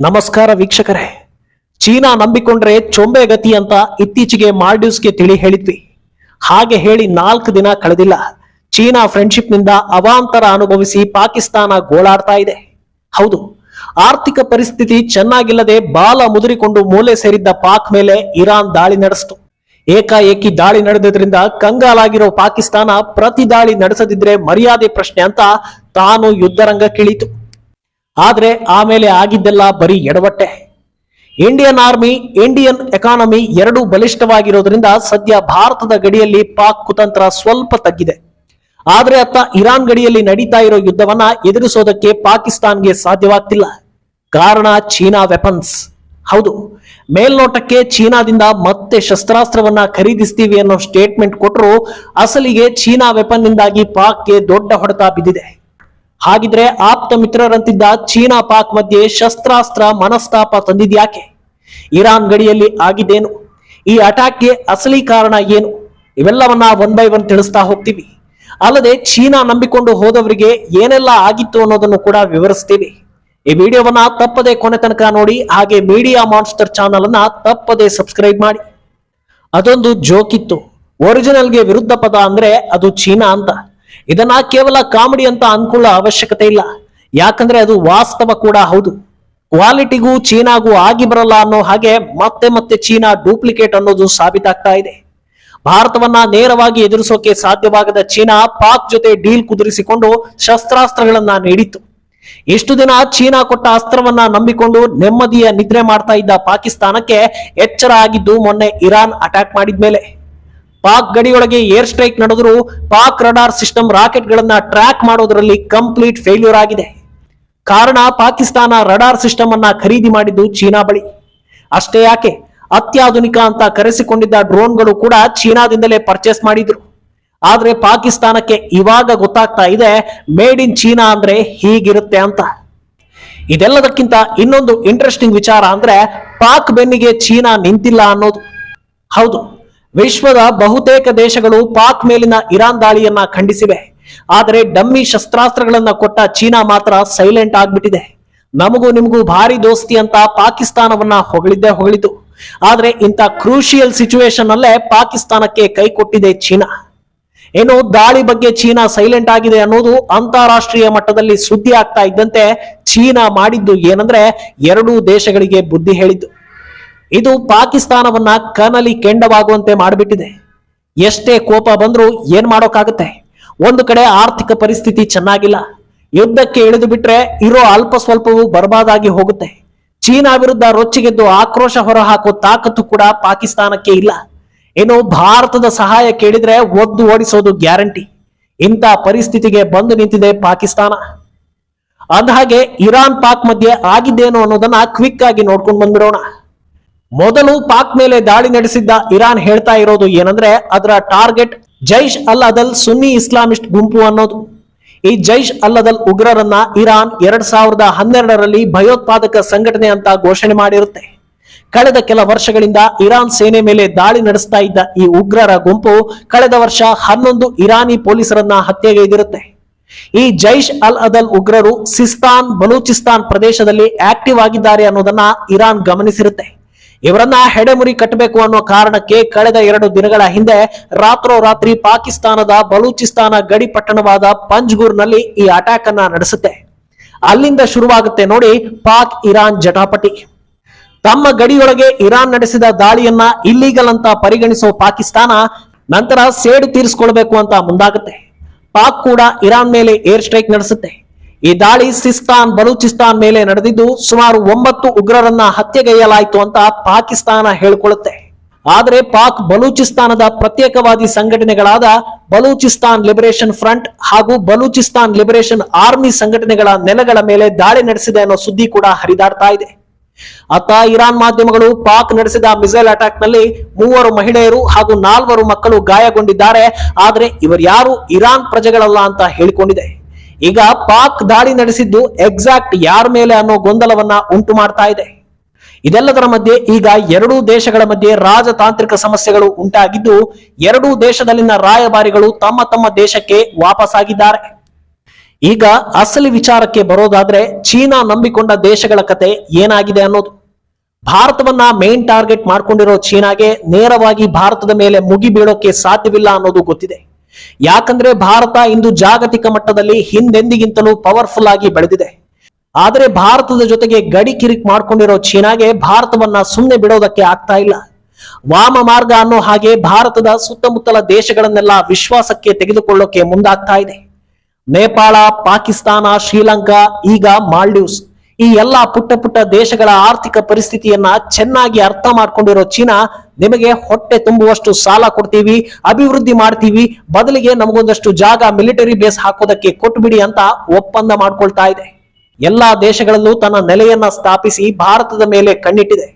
ನಮಸ್ಕಾರ ವೀಕ್ಷಕರೇ. ಚೀನಾ ನಂಬಿಕೊಂಡ್ರೆ ಚೊಂಬೆ ಗತಿ ಅಂತ ಇತ್ತೀಚೆಗೆ ಮಾಲ್ಡೀವ್ಸ್ಗೆ ತಿಳಿ ಹೇಳಿದ್ವಿ. ಹಾಗೆ ಹೇಳಿ 4 ದಿನ ಕಳೆದಿಲ್ಲ, ಚೀನಾ ಫ್ರೆಂಡ್ಶಿಪ್ ನಿಂದ ಅವಾಂತರ ಅನುಭವಿಸಿ ಪಾಕಿಸ್ತಾನ ಗೋಳಾಡ್ತಾ ಇದೆ. ಹೌದು, ಆರ್ಥಿಕ ಪರಿಸ್ಥಿತಿ ಚೆನ್ನಾಗಿಲ್ಲದೆ ಬಾಲ ಮುದುರಿಕೊಂಡು ಮೂಲೆ ಸೇರಿದ್ದ ಪಾಕ್ ಮೇಲೆ ಇರಾನ್ ದಾಳಿ ನಡೆಸಿತು. ಏಕಾಏಕಿ ದಾಳಿ ನಡೆದ್ರಿಂದ ಕಂಗಾಲಾಗಿರೋ ಪಾಕಿಸ್ತಾನ ಪ್ರತಿ ದಾಳಿ ನಡೆಸದಿದ್ರೆ ಮರ್ಯಾದೆ ಪ್ರಶ್ನೆ ಅಂತ ತಾನು ಯುದ್ಧರಂಗಕ್ಕಿಳಿತು. ಆದ್ರೆ ಆಮೇಲೆ ಆಗಿದ್ದೆಲ್ಲ ಬರೀ ಎಡವಟ್ಟೆ. ಇಂಡಿಯನ್ ಆರ್ಮಿ, ಇಂಡಿಯನ್ ಎಕಾನಮಿ ಎರಡೂ ಬಲಿಷ್ಠವಾಗಿರೋದ್ರಿಂದ ಸದ್ಯ ಭಾರತದ ಗಡಿಯಲ್ಲಿ ಪಾಕ್ ಕುತಂತ್ರ ಸ್ವಲ್ಪ ತಗ್ಗಿದೆ. ಆದ್ರೆ ಅತ್ತ ಇರಾನ್ ಗಡಿಯಲ್ಲಿ ನಡೀತಾ ಇರೋ ಯುದ್ಧವನ್ನ ಎದುರಿಸೋದಕ್ಕೆ ಪಾಕಿಸ್ತಾನ್ಗೆ ಸಾಧ್ಯವಾಗ್ತಿಲ್ಲ. ಕಾರಣ ಚೀನಾ ವೆಪನ್ಸ್. ಹೌದು, ಮೇಲ್ನೋಟಕ್ಕೆ ಚೀನಾದಿಂದ ಮತ್ತೆ ಶಸ್ತ್ರಾಸ್ತ್ರವನ್ನ ಖರೀದಿಸ್ತೀವಿ ಅನ್ನೋ ಸ್ಟೇಟ್ಮೆಂಟ್ ಕೊಟ್ಟರು, ಅಸಲಿಗೆ ಚೀನಾ ವೆಪನ್ ನಿಂದಾಗಿ ಪಾಕ್ಗೆ ದೊಡ್ಡ ಹೊಡೆತ ಬಿದ್ದಿದೆ. ಹಾಗಿದ್ರೆ ಆಪ್ತ ಮಿತ್ರರಂತಿದ್ದ ಚೀನಾ ಪಾಕ್ ಮಧ್ಯೆ ಶಸ್ತ್ರಾಸ್ತ್ರ ಮನಸ್ತಾಪ ತಂದಿದ್ಯಾಕೆ? ಇರಾನ್ ಗಡಿಯಲ್ಲಿ ಆಗಿದ್ದೇನು? ಈ ಅಟ್ಯಾಕ್ಗೆ ಅಸಲಿ ಕಾರಣ ಏನು? ಇವೆಲ್ಲವನ್ನ 1 by 1 ತಿಳಿಸ್ತಾ ಹೋಗ್ತೀವಿ. ಅಲ್ಲದೆ ಚೀನಾ ನಂಬಿಕೊಂಡು ಹೋದವರಿಗೆ ಏನೆಲ್ಲ ಆಗಿತ್ತು ಅನ್ನೋದನ್ನು ಕೂಡ ವಿವರಿಸ್ತೀವಿ. ಈ ವಿಡಿಯೋವನ್ನ ತಪ್ಪದೆ ಕೊನೆ ತನಕ ನೋಡಿ. ಹಾಗೆ ಮೀಡಿಯಾ ಮಾನ್ಸ್ಟರ್ ಚಾನಲ್ ಅನ್ನ ತಪ್ಪದೆ ಸಬ್ಸ್ಕ್ರೈಬ್ ಮಾಡಿ. ಅದೊಂದು ಜೋಕ್ ಇತ್ತು, ಒರಿಜಿನಲ್ಗೆ ವಿರುದ್ಧ ಪದ ಅಂದ್ರೆ ಅದು ಚೀನಾ ಅಂತ. ಇದನ್ನ ಕೇವಲ ಕಾಮಿಡಿ ಅಂತ ಅನ್ಕೊಳ್ಳೋ ಅವಶ್ಯಕತೆ ಇಲ್ಲ, ಯಾಕಂದ್ರೆ ಅದು ವಾಸ್ತವ ಕೂಡ ಹೌದು. ಕ್ವಾಲಿಟಿಗೂ ಚೀನಾಗೂ ಆಗಿ ಬರಲ್ಲ ಅನ್ನೋ ಹಾಗೆ ಮತ್ತೆ ಮತ್ತೆ ಚೀನಾ ಡೂಪ್ಲಿಕೇಟ್ ಅನ್ನೋದು ಸಾಬೀತಾಗ್ತಾ ಇದೆ. ಭಾರತವನ್ನ ನೇರವಾಗಿ ಎದುರಿಸೋಕೆ ಸಾಧ್ಯವಾಗದ ಚೀನಾ ಪಾಕ್ ಜೊತೆ ಡೀಲ್ ಕುದುರಿಸಿಕೊಂಡು ಶಸ್ತ್ರಾಸ್ತ್ರಗಳನ್ನ ನೀಡಿತ್ತು. ಇಷ್ಟು ದಿನ ಚೀನಾ ಕೊಟ್ಟ ಅಸ್ತ್ರವನ್ನ ನಂಬಿಕೊಂಡು ನೆಮ್ಮದಿಯ ನಿದ್ರೆ ಮಾಡ್ತಾ ಇದ್ದ ಪಾಕಿಸ್ತಾನಕ್ಕೆ ಎಚ್ಚರ ಆಗಿದ್ದು ಮೊನ್ನೆ ಇರಾನ್ ಅಟ್ಯಾಕ್ ಮಾಡಿದ್ಮೇಲೆ. ಪಾಕ್ ಗಡಿಯೊಳಗೆ ಏರ್ ಸ್ಟ್ರೈಕ್ ನಡೆದರೂ ಪಾಕ್ ರಡಾರ್ ಸಿಸ್ಟಮ್ ರಾಕೆಟ್ ಗಳನ್ನ ಟ್ರ್ಯಾಕ್ ಮಾಡೋದ್ರಲ್ಲಿ ಕಂಪ್ಲೀಟ್ ಫೇಲ್ಯೂರ್ ಆಗಿದೆ. ಕಾರಣ ಪಾಕಿಸ್ತಾನ ರಡಾರ್ ಸಿಸ್ಟಮ್ ಅನ್ನ ಖರೀದಿ ಮಾಡಿದ್ದು ಚೀನಾ ಬಳಿ. ಅಷ್ಟೇ ಯಾಕೆ, ಅತ್ಯಾಧುನಿಕ ಅಂತ ಕರೆಸಿಕೊಂಡಿದ್ದ ಡ್ರೋನ್ಗಳು ಕೂಡ ಚೀನಾದಿಂದಲೇ ಪರ್ಚೇಸ್ ಮಾಡಿದ್ರು. ಆದ್ರೆ ಪಾಕಿಸ್ತಾನಕ್ಕೆ ಇವಾಗ ಗೊತ್ತಾಗ್ತಾ ಇದೆ, ಮೇಡ್ ಇನ್ ಚೀನಾ ಅಂದ್ರೆ ಹೀಗಿರುತ್ತೆ ಅಂತ. ಇದೆಲ್ಲದಕ್ಕಿಂತ ಇನ್ನೊಂದು ಇಂಟ್ರೆಸ್ಟಿಂಗ್ ವಿಚಾರ ಅಂದ್ರೆ ಪಾಕ್ ಬೆನ್ನಿಗೆ ಚೀನಾ ನಿಂತಿಲ್ಲ ಅನ್ನೋದು. ಹೌದು, ವಿಶ್ವದ ಬಹುತೇಕ ದೇಶಗಳು ಪಾಕ್ ಮೇಲಿನ ಇರಾನ್ ದಾಳಿಯನ್ನ ಖಂಡಿಸಿವೆ. ಆದರೆ ಡಮ್ಮಿ ಶಸ್ತ್ರಾಸ್ತ್ರಗಳನ್ನ ಕೊಟ್ಟ ಚೀನಾ ಮಾತ್ರ ಸೈಲೆಂಟ್ ಆಗ್ಬಿಟ್ಟಿದೆ. ನಮಗೂ ನಿಮಗೂ ಭಾರಿ ದೋಸ್ತಿ ಅಂತ ಪಾಕಿಸ್ತಾನವನ್ನ ಹೊಗಳಿದ್ದೇ ಹೊಗಳಿತು. ಆದ್ರೆ ಇಂಥ ಕ್ರೂಷಿಯಲ್ ಸಿಚುವೇಶನ್ ಅಲ್ಲೇ ಪಾಕಿಸ್ತಾನಕ್ಕೆ ಕೈ ಕೊಟ್ಟಿದೆ ಚೀನಾ. ಏನು ದಾಳಿ ಬಗ್ಗೆ ಚೀನಾ ಸೈಲೆಂಟ್ ಆಗಿದೆ ಅನ್ನೋದು ಅಂತಾರಾಷ್ಟ್ರೀಯ ಮಟ್ಟದಲ್ಲಿ ಸುದ್ದಿ ಆಗ್ತಾ ಇದ್ದಂತೆ ಚೀನಾ ಮಾಡಿದ್ದು ಏನಂದ್ರೆ ಎರಡೂ ದೇಶಗಳಿಗೆ ಬುದ್ಧಿ ಹೇಳಿದ್ದು. ಇದು ಪಾಕಿಸ್ತಾನವನ್ನ ಕನಲಿ ಕೆಂಡವಾಗುವಂತೆ ಮಾಡಿಬಿಟ್ಟಿದೆ. ಎಷ್ಟೇ ಕೋಪ ಬಂದ್ರೂ ಏನ್ ಮಾಡೋಕ್ಕಾಗುತ್ತೆ? ಒಂದು ಕಡೆ ಆರ್ಥಿಕ ಪರಿಸ್ಥಿತಿ ಚೆನ್ನಾಗಿಲ್ಲ, ಯುದ್ಧಕ್ಕೆ ಇಳಿದು ಬಿಟ್ರೆ ಇರೋ ಅಲ್ಪ ಸ್ವಲ್ಪವೂ ಬರ್ಬಾದಾಗಿ ಹೋಗುತ್ತೆ. ಚೀನಾ ವಿರುದ್ಧ ರೊಚ್ಚಿಗೆದ್ದು ಆಕ್ರೋಶ ಹೊರಹಾಕೋ ತಾಕತ್ತು ಕೂಡ ಪಾಕಿಸ್ತಾನಕ್ಕೆ ಇಲ್ಲ. ಇನ್ನು ಭಾರತದ ಸಹಾಯ ಕೇಳಿದ್ರೆ ಒದ್ದು ಓಡಿಸೋದು ಗ್ಯಾರಂಟಿ. ಇಂಥ ಪರಿಸ್ಥಿತಿಗೆ ಬಂದು ನಿಂತಿದೆ ಪಾಕಿಸ್ತಾನ. ಅಂದಹಾಗೆ ಇರಾನ್ ಪಾಕ್ ಮಧ್ಯೆ ಆಗಿದ್ದೇನು ಅನ್ನೋದನ್ನ ಕ್ವಿಕ್ ಆಗಿ ನೋಡ್ಕೊಂಡು ಬಂದ್ಬಿಡೋಣ. ಮೊದಲು ಪಾಕ್ ಮೇಲೆ ದಾಳಿ ನಡೆಸಿದ್ದ ಇರಾನ್ ಹೇಳ್ತಾ ಇರೋದು ಏನಂದ್ರೆ ಅದರ ಟಾರ್ಗೆಟ್ ಜೈಷ್ ಅಲ್ ಅದಲ್ ಸುನ್ನಿ ಇಸ್ಲಾಮಿಸ್ಟ್ ಗುಂಪು ಅನ್ನೋದು. ಈ ಜೈಷ್ ಅಲ್ ಅದಲ್ ಉಗ್ರರನ್ನ ಇರಾನ್ 2012ರಲ್ಲಿ ಭಯೋತ್ಪಾದಕ ಸಂಘಟನೆ ಅಂತ ಘೋಷಣೆ ಮಾಡಿರುತ್ತೆ. ಕಳೆದ ಕೆಲ ವರ್ಷಗಳಿಂದ ಇರಾನ್ ಸೇನೆ ಮೇಲೆ ದಾಳಿ ನಡೆಸ್ತಾ ಇದ್ದ ಈ ಉಗ್ರರ ಗುಂಪು ಕಳೆದ ವರ್ಷ 11 ಇರಾನಿ ಪೊಲೀಸರನ್ನ ಹತ್ಯೆಗೈದಿರುತ್ತೆ. ಈ ಜೈಷ್ ಅಲ್ ಅದಲ್ ಉಗ್ರರು ಸಿಸ್ತಾನ್, ಬಲೂಚಿಸ್ತಾನ್ ಪ್ರದೇಶದಲ್ಲಿ ಆಕ್ಟಿವ್ ಆಗಿದ್ದಾರೆ ಅನ್ನೋದನ್ನ ಇರಾನ್ ಗಮನಿಸಿರುತ್ತೆ. ಇವರನ್ನ ಹೆಡೆಮುರಿ ಕಟ್ಟಬೇಕು ಅನ್ನೋ ಕಾರಣಕ್ಕೆ ಕಳೆದ 2 ದಿನಗಳ ಹಿಂದೆ ರಾತ್ರೋರಾತ್ರಿ ಪಾಕಿಸ್ತಾನದ ಬಲೂಚಿಸ್ತಾನ ಗಡಿ ಪಟ್ಟಣವಾದ ಪಂಜ್ಗೂರ್ನಲ್ಲಿ ಈ ಅಟ್ಯಾಕ್ ಅನ್ನ ನಡೆಸುತ್ತೆ. ಅಲ್ಲಿಂದ ಶುರುವಾಗುತ್ತೆ ನೋಡಿ ಪಾಕ್ ಇರಾನ್ ಜಟಾಪಟಿ. ತಮ್ಮ ಗಡಿಯೊಳಗೆ ಇರಾನ್ ನಡೆಸಿದ ದಾಳಿಯನ್ನ ಇಲ್ಲೀಗಲ್ ಅಂತ ಪರಿಗಣಿಸೋ ಪಾಕಿಸ್ತಾನ ನಂತರ ಸೇಡು ತೀರಿಸಿಕೊಳ್ಬೇಕು ಅಂತ ಮುಂದಾಗುತ್ತೆ. ಪಾಕ್ ಕೂಡ ಇರಾನ್ ಮೇಲೆ ಏರ್ ಸ್ಟ್ರೈಕ್ ನಡೆಸುತ್ತೆ. ಈ ದಾಳಿ ಸಿಸ್ತಾನ್, ಬಲೂಚಿಸ್ತಾನ್ ಮೇಲೆ ನಡೆದಿದ್ದು ಸುಮಾರು 9 ಉಗ್ರರನ್ನ ಹತ್ಯೆಗೈಯಲಾಯಿತು ಅಂತ ಪಾಕಿಸ್ತಾನ ಹೇಳಿಕೊಳ್ಳುತ್ತೆ. ಆದರೆ ಪಾಕ್ ಬಲೂಚಿಸ್ತಾನದ ಪ್ರತ್ಯೇಕವಾದಿ ಸಂಘಟನೆಗಳಾದ ಬಲೂಚಿಸ್ತಾನ್ ಲಿಬರೇಷನ್ ಫ್ರಂಟ್ ಹಾಗೂ ಬಲೂಚಿಸ್ತಾನ್ ಲಿಬರೇಷನ್ ಆರ್ಮಿ ಸಂಘಟನೆಗಳ ನೆಲೆಗಳ ಮೇಲೆ ದಾಳಿ ನಡೆಸಿದೆ ಅನ್ನೋ ಸುದ್ದಿ ಕೂಡ ಹರಿದಾಡ್ತಾ ಇದೆ. ಅತ್ತ ಇರಾನ್ ಮಾಧ್ಯಮಗಳು ಪಾಕ್ ನಡೆಸಿದ ಮಿಸೈಲ್ ಅಟ್ಯಾಕ್ ನಲ್ಲಿ 3 ಮಹಿಳೆಯರು ಹಾಗೂ 4 ಮಕ್ಕಳು ಗಾಯಗೊಂಡಿದ್ದಾರೆ. ಆದ್ರೆ ಇವರ್ಯಾರು ಇರಾನ್ ಪ್ರಜೆಗಳಲ್ಲ ಅಂತ ಹೇಳಿಕೊಂಡಿದೆ. ಈಗ ಪಾಕ್ ದಾಳಿ ನಡೆಸಿದ್ದು ಎಕ್ಸಾಕ್ಟ್ ಯಾರ ಮೇಲೆ ಅನ್ನೋ ಗೊಂದಲವನ್ನ ಉಂಟು ಮಾಡ್ತಾ ಇದೆ. ಇದೆಲ್ಲದರ ಮಧ್ಯೆ ಈಗ ಎರಡೂ ದೇಶಗಳ ಮಧ್ಯೆ ರಾಜತಾಂತ್ರಿಕ ಸಮಸ್ಯೆಗಳು ಉಂಟಾಗಿದ್ದು ಎರಡೂ ದೇಶದಲ್ಲಿನ ರಾಯಭಾರಿಗಳು ತಮ್ಮ ತಮ್ಮ ದೇಶಕ್ಕೆ ವಾಪಸ್ಸಾಗಿದ್ದಾರೆ. ಈಗ ಅಸಲಿ ವಿಚಾರಕ್ಕೆ ಬರೋದಾದ್ರೆ ಚೀನಾ ನಂಬಿಕೊಂಡ ದೇಶಗಳ ಕತೆ ಏನಾಗಿದೆ ಅನ್ನೋದು. ಭಾರತವನ್ನ ಮೇನ್ ಟಾರ್ಗೆಟ್ ಮಾಡ್ಕೊಂಡಿರೋ ಚೀನಾಗೆ ನೇರವಾಗಿ ಭಾರತದ ಮೇಲೆ ಮುಗಿ ಬೀಳೋಕೆ ಸಾಧ್ಯವಿಲ್ಲ ಅನ್ನೋದು ಗೊತ್ತಿದೆ. ಯಾಕಂದ್ರೆ ಭಾರತ ಇಂದು ಜಾಗತಿಕ ಮಟ್ಟದಲ್ಲಿ ಹಿಂದೆಂದಿಗಿಂತಲೂ ಪವರ್ಫುಲ್ ಆಗಿ ಬೆಳೆದಿದೆ. ಆದರೆ ಭಾರತದ ಜೊತೆಗೆ ಗಡಿ ಕಿರಿಕ್ ಮಾಡ್ಕೊಂಡಿರೋ ಚೀನಾಗೆ ಭಾರತವನ್ನ ಸುಮ್ಮನೆ ಬಿಡೋದಕ್ಕೆ ಆಗ್ತಾ ಇಲ್ಲ. ವಾಮ ಮಾರ್ಗ ಅನ್ನೋ ಹಾಗೆ ಭಾರತದ ಸುತ್ತಮುತ್ತಲ ದೇಶಗಳನ್ನೆಲ್ಲ ವಿಶ್ವಾಸಕ್ಕೆ ತೆಗೆದುಕೊಳ್ಳೋಕೆ ಮುಂದಾಗ್ತಾ ಇದೆ. ನೇಪಾಳ, ಪಾಕಿಸ್ತಾನ, ಶ್ರೀಲಂಕಾ, ಈಗ ಮಾಲ್ಡೀವ್ಸ್, ಈ ಎಲ್ಲಾ ಪುಟ್ಟ ಪುಟ್ಟ ದೇಶಗಳ ಆರ್ಥಿಕ ಪರಿಸ್ಥಿತಿಯನ್ನ ಚೆನ್ನಾಗಿ ಅರ್ಥ ಮಾಡ್ಕೊಂಡಿರೋ ಚೀನಾ ನಿಮಗೆ ಹೊಟ್ಟೆ ತುಂಬುವಷ್ಟು ಸಾಲ ಕೊಡ್ತೀವಿ, ಅಭಿವೃದ್ಧಿ ಮಾಡ್ತೀವಿ, ಬದಲಿಗೆ ನಮಗೊಂದಷ್ಟು ಜಾಗ ಮಿಲಿಟರಿ ಬೇಸ್ ಹಾಕೋದಕ್ಕೆ ಕೊಟ್ಬಿಡಿ ಅಂತ ಒಪ್ಪಂದ ಮಾಡ್ಕೊಳ್ತಾ ಇದೆ. ಎಲ್ಲಾ ದೇಶಗಳಲ್ಲೂ ತನ್ನ ನೆಲೆಯನ್ನ ಸ್ಥಾಪಿಸಿ ಭಾರತದ ಮೇಲೆ ಕಣ್ಣಿಟ್ಟಿದೆ.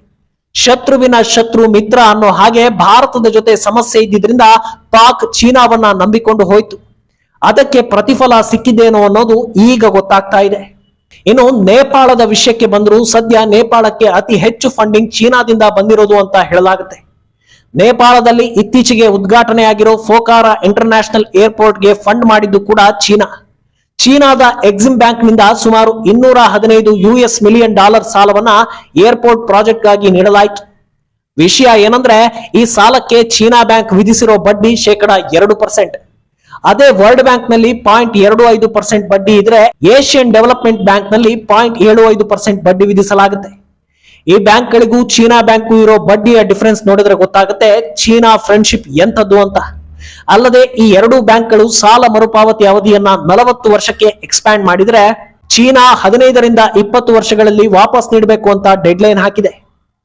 ಶತ್ರುವಿನ ಶತ್ರು ಮಿತ್ರ ಅನ್ನೋ ಹಾಗೆ ಭಾರತದ ಜೊತೆ ಸಮಸ್ಯೆ ಇದ್ದಿದ್ರಿಂದ ಪಾಕ್ ಚೀನಾವನ್ನ ನಂಬಿಕೊಂಡು ಹೋಯ್ತು. ಅದಕ್ಕೆ ಪ್ರತಿಫಲ ಸಿಕ್ಕಿದ್ದೇನೋ ಅನ್ನೋದು ಈಗ ಗೊತ್ತಾಗ್ತಾ ಇದೆ. ಇನ್ನು ನೇಪಾಳದ ವಿಷಯಕ್ಕೆ ಬಂದರೂ ಸದ್ಯ ನೇಪಾಳಕ್ಕೆ ಅತಿ ಹೆಚ್ಚು ಫಂಡಿಂಗ್ ಚೀನಾದಿಂದ ಬಂದಿರೋದು ಅಂತ ಹೇಳಲಾಗುತ್ತೆ. ನೇಪಾಳದಲ್ಲಿ ಇತ್ತೀಚೆಗೆ ಉದ್ಘಾಟನೆಯಾಗಿರೋ ಫೋಕಾರಾ ಇಂಟರ್ನ್ಯಾಷನಲ್ ಏರ್ಪೋರ್ಟ್ಗೆ ಫಂಡ್ ಮಾಡಿದ್ದು ಕೂಡ ಚೀನಾ. ಚೀನಾದ ಎಕ್ಸಿಮ್ ಬ್ಯಾಂಕ್ ನಿಂದ ಸುಮಾರು $215 ಮಿಲಿಯನ್ ಸಾಲವನ್ನ ಏರ್ಪೋರ್ಟ್ ಪ್ರಾಜೆಕ್ಟ್ಗಾಗಿ ನೀಡಲಾಯಿತು. ವಿಷಯ ಏನಂದ್ರೆ ಈ ಸಾಲಕ್ಕೆ ಚೀನಾ ಬ್ಯಾಂಕ್ ವಿಧಿಸಿರೋ ಬಡ್ಡಿ 2%. ಅದೇ ವರ್ಲ್ಡ್ ಬ್ಯಾಂಕ್ ನಲ್ಲಿ 0.25% ಬಡ್ಡಿ ಇದ್ರೆ ಏಷ್ಯನ್ ಡೆವಲಪ್ಮೆಂಟ್ ಬ್ಯಾಂಕ್ ನಲ್ಲಿ 0.75% ಬಡ್ಡಿ ವಿಧಿಸಲಾಗುತ್ತೆ. ಈ ಬ್ಯಾಂಕ್ ಗಳಿಗೂ ಚೀನಾ ಬ್ಯಾಂಕು ಇರೋ ಬಡ್ಡಿಯ ಡಿಫರೆನ್ಸ್ ನೋಡಿದ್ರೆ ಗೊತ್ತಾಗುತ್ತೆ ಚೀನಾ ಫ್ರೆಂಡ್ಶಿಪ್ ಎಂತದ್ದು ಅಂತ. ಅಲ್ಲದೆ ಈ ಎರಡೂ ಬ್ಯಾಂಕ್ಗಳು ಸಾಲ ಮರುಪಾವತಿ ಅವಧಿಯನ್ನ 40 ವರ್ಷಕ್ಕೆ ಎಕ್ಸ್ಪ್ಯಾಂಡ್ ಮಾಡಿದ್ರೆ ಚೀನಾ 15 ರಿಂದ 20 ವರ್ಷಗಳಲ್ಲಿ ವಾಪಸ್ ನೀಡಬೇಕು ಅಂತ ಡೆಡ್ಲೈನ್ ಹಾಕಿದೆ.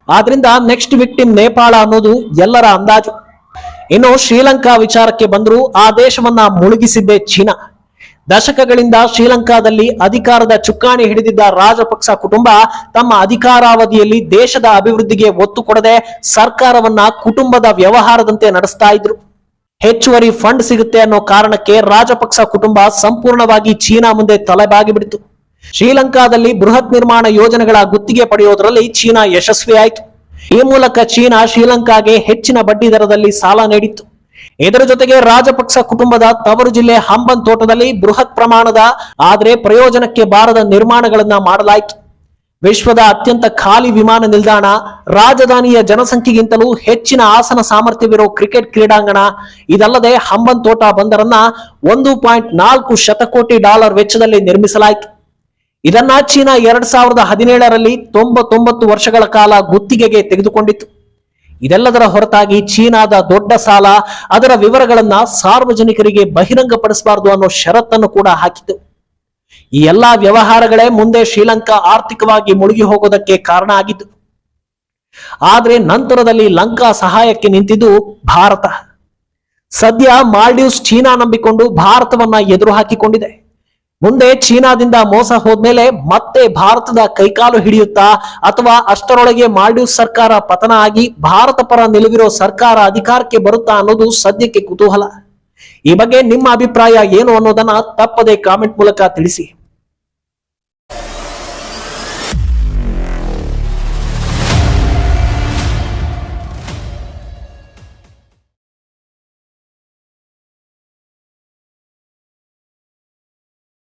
ಆದ್ರಿಂದ ನೆಕ್ಸ್ಟ್ ವಿಕ್ಟಿಮ್ ನೇಪಾಳ ಅನ್ನೋದು ಎಲ್ಲರ ಅಂದಾಜು. ಇನ್ನು ಶ್ರೀಲಂಕಾ ವಿಚಾರಕ್ಕೆ ಬಂದರೂ ಆ ದೇಶವನ್ನ ಮುಳುಗಿಸಿದ್ದೇ ಚೀನಾ. ದಶಕಗಳಿಂದ ಶ್ರೀಲಂಕಾದಲ್ಲಿ ಅಧಿಕಾರದ ಚುಕ್ಕಾಣಿ ಹಿಡಿದಿದ್ದ ರಾಜಪಕ್ಸ ಕುಟುಂಬ ತಮ್ಮ ಅಧಿಕಾರಾವಧಿಯಲ್ಲಿ ದೇಶದ ಅಭಿವೃದ್ಧಿಗೆ ಒತ್ತು ಕೊಡದೆ ಸರ್ಕಾರವನ್ನ ಕುಟುಂಬದ ವ್ಯವಹಾರದಂತೆ ನಡೆಸ್ತಾ ಇದ್ರು. ಹೆಚ್ಚುವರಿ ಫಂಡ್ ಸಿಗುತ್ತೆ ಅನ್ನೋ ಕಾರಣಕ್ಕೆ ರಾಜಪಕ್ಸ ಕುಟುಂಬ ಸಂಪೂರ್ಣವಾಗಿ ಚೀನಾ ಮುಂದೆ ತಲೆಬಾಗಿ ಬಿಡಿತು. ಶ್ರೀಲಂಕಾದಲ್ಲಿ ಬೃಹತ್ ನಿರ್ಮಾಣ ಯೋಜನೆಗಳ ಗುತ್ತಿಗೆ ಪಡೆಯೋದ್ರಲ್ಲಿ ಚೀನಾ ಯಶಸ್ವಿಯಾಯಿತು. ಈ ಮೂಲಕ ಚೀನಾ ಶ್ರೀಲಂಕಾಗೆ ಹೆಚ್ಚಿನ ಬಡ್ಡಿ ದರದಲ್ಲಿ ಸಾಲ ನೀಡಿತ್ತು. ಇದರ ಜೊತೆಗೆ ರಾಜಪಕ್ಸ ಕುಟುಂಬದ ತವರು ಜಿಲ್ಲೆ ಹಂಬನ್ ತೋಟದಲ್ಲಿ ಬೃಹತ್ ಪ್ರಮಾಣದ ಆದ್ರೆ ಪ್ರಯೋಜನಕ್ಕೆ ಬಾರದ ನಿರ್ಮಾಣಗಳನ್ನ ಮಾಡಲಾಯಿತು. ವಿಶ್ವದ ಅತ್ಯಂತ ಖಾಲಿ ವಿಮಾನ ನಿಲ್ದಾಣ, ರಾಜಧಾನಿಯ ಜನಸಂಖ್ಯೆಗಿಂತಲೂ ಹೆಚ್ಚಿನ ಆಸನ ಸಾಮರ್ಥ್ಯವಿರೋ ಕ್ರಿಕೆಟ್ ಕ್ರೀಡಾಂಗಣ, ಇದಲ್ಲದೆ ಹಂಬನ್ ತೋಟ ಬಂದರನ್ನ $1.4 ಶತಕೋಟಿ ವೆಚ್ಚದಲ್ಲಿ ನಿರ್ಮಿಸಲಾಯಿತು. ಇದನ್ನ ಚೀನಾ 2017ರಲ್ಲಿ 99 ವರ್ಷಗಳ ಕಾಲ ಗುತ್ತಿಗೆಗೆ ತೆಗೆದುಕೊಂಡಿತ್ತು. ಇದೆಲ್ಲದರ ಹೊರತಾಗಿ ಚೀನಾದ ದೊಡ್ಡ ಸಾಲ, ಅದರ ವಿವರಗಳನ್ನ ಸಾರ್ವಜನಿಕರಿಗೆ ಬಹಿರಂಗಪಡಿಸಬಾರದು ಅನ್ನೋ ಷರತ್ತನ್ನು ಕೂಡ ಹಾಕಿತು. ಈ ಎಲ್ಲಾ ವ್ಯವಹಾರಗಳೇ ಮುಂದೆ ಶ್ರೀಲಂಕಾ ಆರ್ಥಿಕವಾಗಿ ಮುಳುಗಿ ಹೋಗೋದಕ್ಕೆ ಕಾರಣ ಆಗಿತ್ತು. ಆದ್ರೆ ನಂತರದಲ್ಲಿ ಲಂಕಾ ಸಹಾಯಕ್ಕೆ ನಿಂತಿದ್ದು ಭಾರತ. ಸದ್ಯ ಮಾಲ್ಡೀವ್ಸ್ ಚೀನಾ ನಂಬಿಕೊಂಡು ಭಾರತವನ್ನ ಎದುರು ಹಾಕಿಕೊಂಡಿದೆ. ಮುಂದೆ ಚೀನಾದಿಂದ ಮೋಸ ಹೋದ್ಮೇಲೆ ಮತ್ತೆ ಭಾರತದ ಕೈಕಾಲು ಹಿಡಿಯುತ್ತಾ ಅಥವಾ ಅಷ್ಟರೊಳಗೆ ಮಾಲ್ಡೀವ್ಸ್ ಸರ್ಕಾರ ಪತನ ಆಗಿ ಭಾರತ ಪರ ನಿಲುವಿರೋ ಸರ್ಕಾರ ಅಧಿಕಾರಕ್ಕೆ ಬರುತ್ತಾ ಅನ್ನೋದು ಸದ್ಯಕ್ಕೆ ಕುತೂಹಲ. ಈ ಬಗ್ಗೆ ನಿಮ್ಮ ಅಭಿಪ್ರಾಯ ಏನು ಅನ್ನೋದನ್ನ ತಪ್ಪದೆ ಕಾಮೆಂಟ್ ಮೂಲಕ ತಿಳಿಸಿ.